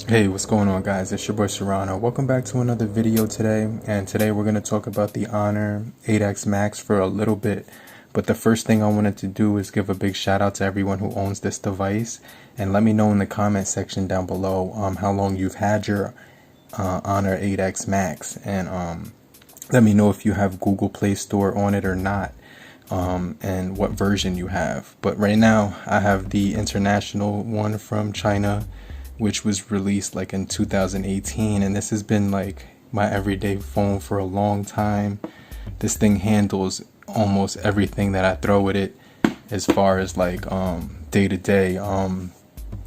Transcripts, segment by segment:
Hey, what's going on, guys? It's your boy Serrano. Welcome back to another video today, and today we're going to talk about the Honor 8X Max for a little bit. But the first thing I wanted to do is give a big shout out to everyone who owns this device, and let me know in the comment section down below how long you've had your Honor 8X Max, and let me know if you have Google Play Store on it or not, and what version you have. But right now I have the international one from China, which was released like in 2018, and this has been like my everyday phone for a long time. This thing handles almost everything that I throw at it as far as like day to day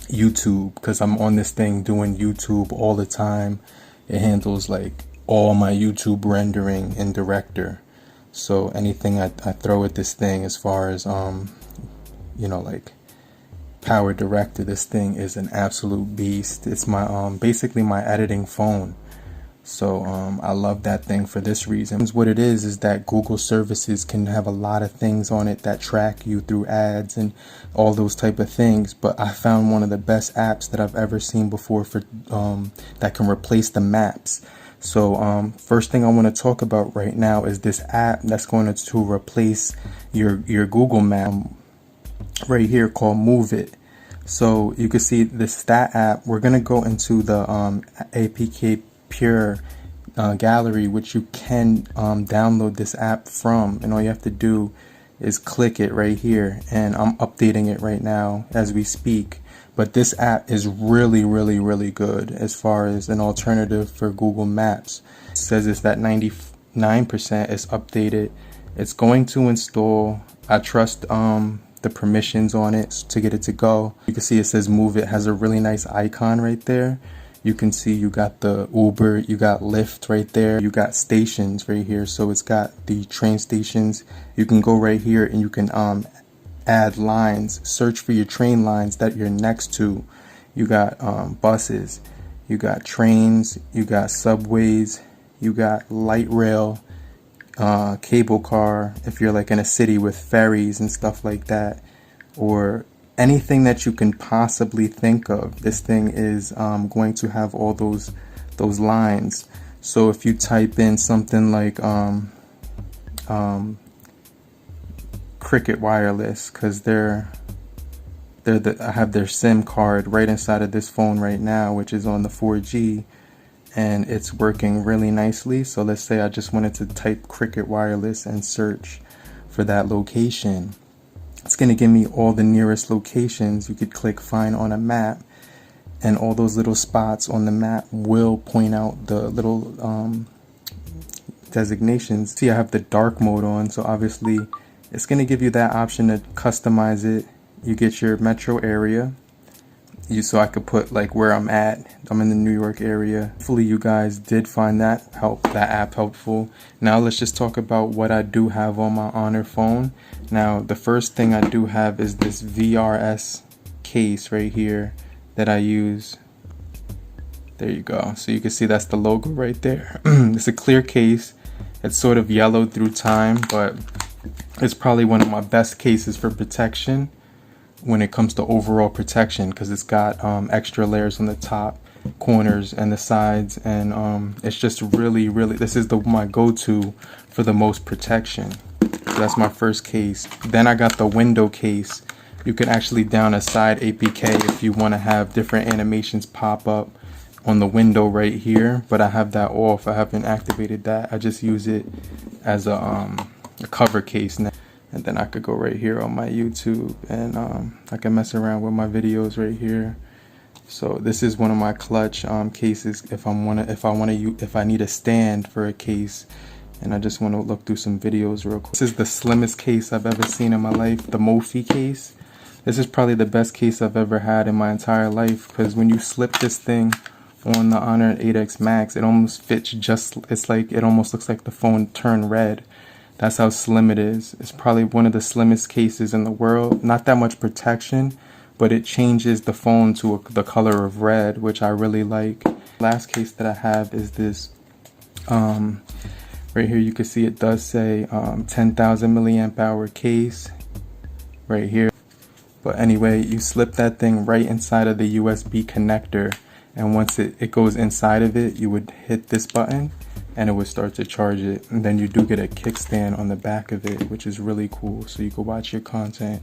YouTube, because I'm on this thing doing YouTube all the time. It handles like all my YouTube rendering in Director, so anything I throw at this thing as far as like Power Director, this thing is an absolute beast. It's my basically my editing phone. So I love that thing for this reason. What it is that Google services can have a lot of things on it that track you through ads and all those type of things, but I found one of the best apps that I've ever seen before for that can replace the maps. So first thing I want to talk about right now is this app that's going to replace your Google map right here, called Move It. So you can see this stat app. We're gonna go into the APK Pure gallery, which you can download this app from, and all you have to do is click it right here, and I'm updating it right now as we speak. But this app is really good as far as an alternative for Google Maps. It says it's that 99% is updated. It's going to install. I trust the permissions on it to get it to go. You can see it says Move It, has a really nice icon right there. You can see you got the Uber, you got Lyft right there, you got stations right here. So it's got the train stations. You can go right here and you can add lines, search for your train lines that you're next to. You got buses, you got trains, you got subways, you got light rail, cable car, if you're like in a city with ferries and stuff like that, or anything that you can possibly think of. This thing is going to have all those lines. So if you type in something like Cricket Wireless, because I have their SIM card right inside of this phone right now, which is on the 4G, and it's working really nicely. So let's say I just wanted to type Cricket Wireless and search for that location. It's going to give me all the nearest locations. You could click find on a map, and all those little spots on the map will point out the little designations. See, I have the dark mode on, so obviously it's going to give you that option to customize it. You get your metro area. So I could put like where I'm at. I'm in the New York area. Hopefully you guys did find that app helpful. Now let's just talk about what I do have on my Honor phone. Now the first thing I do have is this VRS case right here that I use. There you go. So you can see that's the logo right there. It's a clear case. It's sort of yellowed through time, but it's probably one of my best cases for protection when it comes to overall protection, because it's got extra layers on the top, corners, and the sides, and it's just really this is my go-to for the most protection. So that's my first case. Then I got the window case. You can actually down a side APK if you want to have different animations pop up on the window right here, but I have that off. I haven't activated that. I just use it as a cover case now. And then I could go right here on my YouTube, and I can mess around with my videos right here. So this is one of my clutch cases if I need a stand for a case and I just want to look through some videos real quick. This is the slimmest case I've ever seen in my life, the Mophie Case. This is probably the best case I've ever had in my entire life, because when you slip this thing on the Honor 8X Max, it almost fits it almost looks like the phone turned red. That's how slim it is. It's probably one of the slimmest cases in the world. Not that much protection, but it changes the phone to the color of red, which I really like. Last case that I have is this. Right here you can see it does say 10,000 milliamp hour case right here. But anyway, you slip that thing right inside of the USB connector, and once it goes inside of it, you would hit this button and it would start to charge it. And then you do get a kickstand on the back of it, which is really cool, so you can watch your content.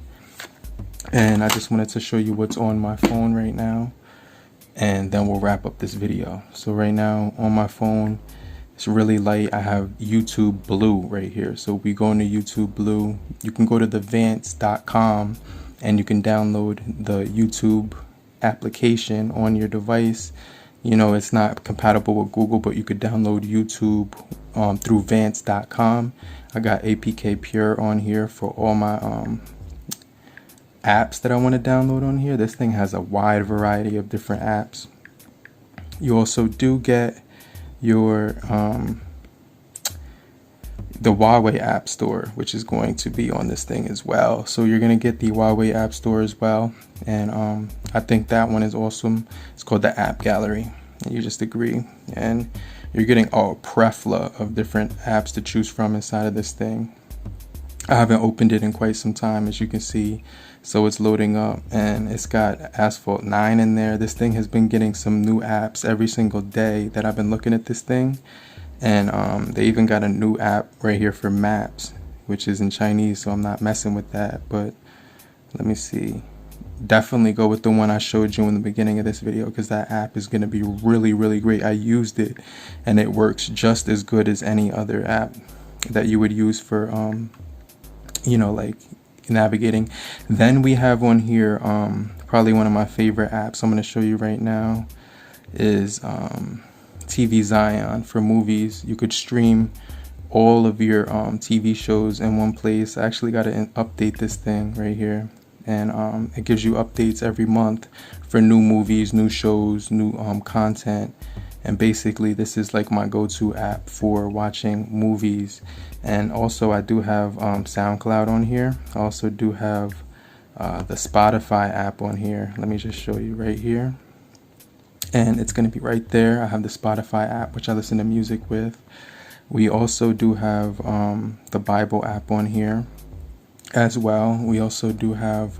And I just wanted to show you what's on my phone right now, and then we'll wrap up this video. So right now on my phone, it's really light. I have YouTube Blue right here. So we go into YouTube Blue. You can go to thevance.com and you can download the YouTube application on your device. You know, it's not compatible with Google, but you could download YouTube through vance.com. I got APK Pure on here for all my apps that I want to download on here. This thing has a wide variety of different apps. You also do get your the Huawei App Store, which is going to be on this thing as well. So you're going to get the Huawei App Store as well, and I think that one is awesome. It's called the App Gallery, and you just agree, and you're getting a plethora of different apps to choose from inside of this thing. I haven't opened it in quite some time, as you can see, so it's loading up, and it's got Asphalt 9 in there. This thing has been getting some new apps every single day that I've been looking at this thing, and they even got a new app right here for maps, which is in Chinese, so I'm not messing with that. But let me see. Definitely go with the one I showed you in the beginning of this video, because that app is going to be really, really great. I used it, and it works just as good as any other app that you would use for you know, like navigating. Then we have one here, probably one of my favorite apps I'm going to show you right now is TV Zion for movies. You could stream all of your TV shows in one place. I actually got to update this thing right here, and it gives you updates every month for new movies, new shows, new content. And basically this is like my go-to app for watching movies. And also I do have SoundCloud on here. I also do have the Spotify app on here. Let me just show you right here, and it's going to be right there. I have the Spotify app, which I listen to music with. We also do have the Bible app on here as well. We also do have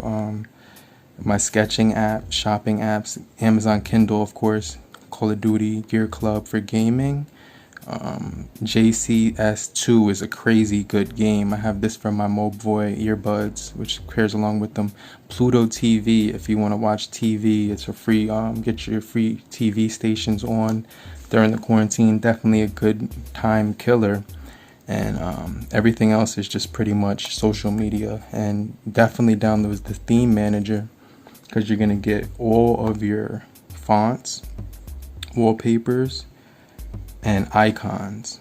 my sketching app, shopping apps, Amazon Kindle, of course, Call of Duty, Gear Club for gaming. JCS2 is a crazy good game. I have this from my Mophie earbuds, which pairs along with them. Pluto TV, if you want to watch TV, it's a free, get your free TV stations on during the quarantine. Definitely a good time killer. And everything else is just pretty much social media. And definitely download the theme manager, because you're going to get all of your fonts, wallpapers, and icons.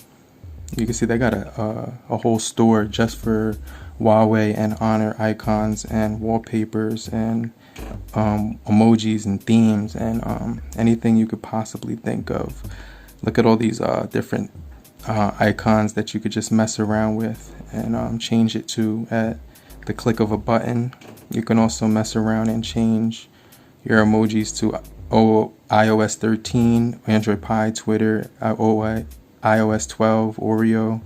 You can see they got a whole store just for Huawei and Honor icons and wallpapers and emojis and themes and anything you could possibly think of. Look at all these different icons that you could just mess around with and change it to at the click of a button. You can also mess around and change your emojis to iOS 13, Android Pie, Twitter, iOS 12, Oreo.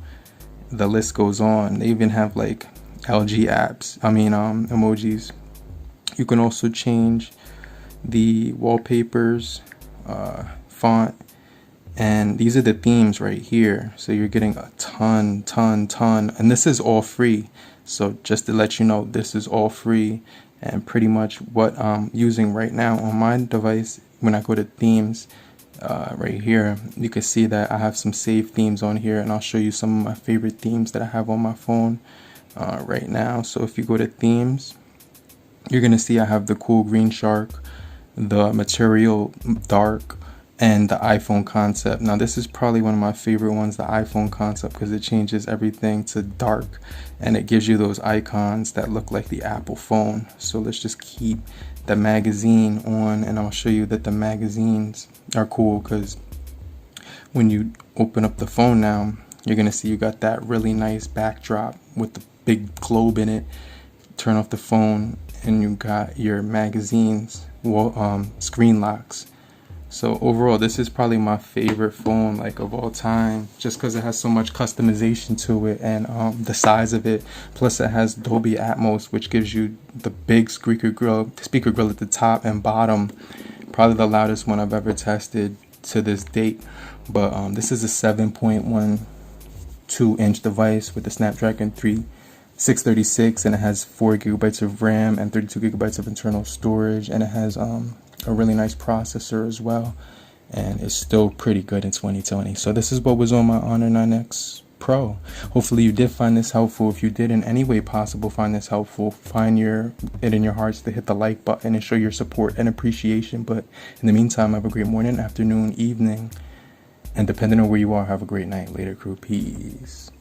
The list goes on. They even have like LG apps, emojis. You can also change the wallpapers, font, and these are the themes right here. So you're getting a ton, and this is all free. So just to let you know, this is all free. And pretty much what I'm using right now on my device, when I go to themes right here, you can see that I have some saved themes on here, and I'll show you some of my favorite themes that I have on my phone right now. So if you go to themes, you're going to see I have the cool green shark, the material dark, and the iPhone concept. Now this is probably one of my favorite ones, the iPhone concept, because it changes everything to dark and it gives you those icons that look like the Apple phone. So let's just keep the magazine on, and I'll show you that the magazines are cool, because when you open up the phone now, you're gonna see you got that really nice backdrop with the big globe in it. Turn off the phone and you got your magazines, screen locks. So overall, this is probably my favorite phone, like, of all time, just because it has so much customization to it, and the size of it. Plus, it has Dolby Atmos, which gives you the big speaker grill at the top and bottom, Probably the loudest one I've ever tested to this date. But this is a 7.12-inch device with the Snapdragon 636, and it has 4 gigabytes of RAM and 32 gigabytes of internal storage, and it has a really nice processor as well, and it's still pretty good in 2020. So this is what was on my Honor 9X Pro. Hopefully you did find this helpful. If you did in any way possible find this helpful, find it in your hearts to hit the like button and show your support and appreciation. But in the meantime, have a great morning, afternoon, evening, and depending on where you are, have a great night. Later, crew. Peace.